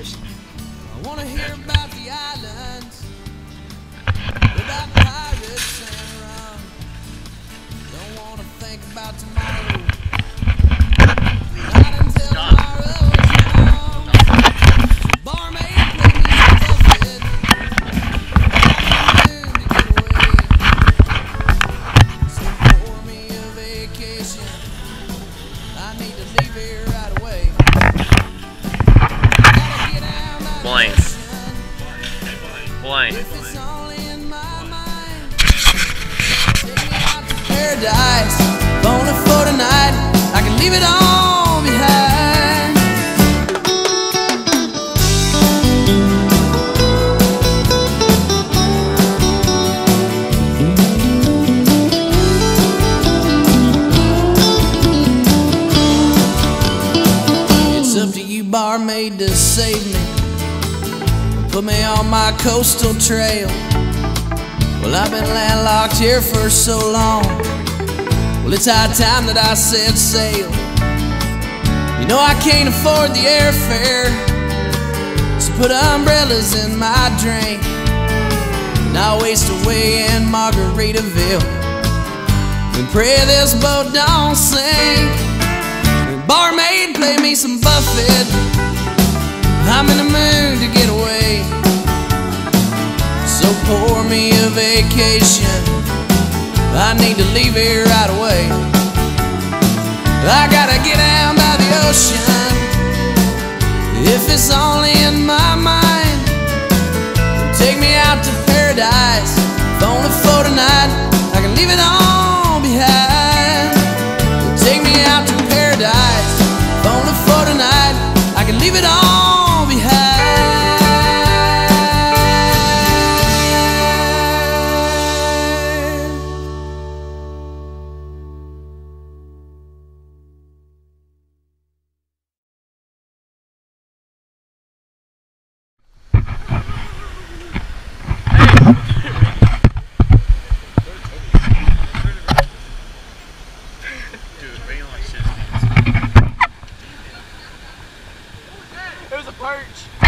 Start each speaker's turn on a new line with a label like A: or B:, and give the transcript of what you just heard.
A: I wanna hear about the islands, about pirates and rum. Don't wanna think about tomorrow, not until tomorrow's come. Barmaid, play me some buffet. I'm in the mood to get away, so pour me a vacation. I need to leave here right away.
B: Blank. Blank.
A: If it's only in my mind, take me out to paradise. If only for tonight, I can leave it all behind. It's up to you, barmaid, to save me. Put me on my coastal trail. Well, I've been landlocked here for so long. Well, it's high time that I set sail. You know I can't afford the airfare, so put umbrellas in my drink, and I'll waste away in Margaritaville and pray this boat don't sink. Barmaid, play me some Buffett. I'm in the mood to get away, so pour me a vacation. I need to leave here right away. I gotta get down by the ocean. If it's only in my mind, take me out to paradise. If only for tonight, I can leave it all behind. Take me out to paradise. If only for tonight, I can leave it all.
B: There's a perch.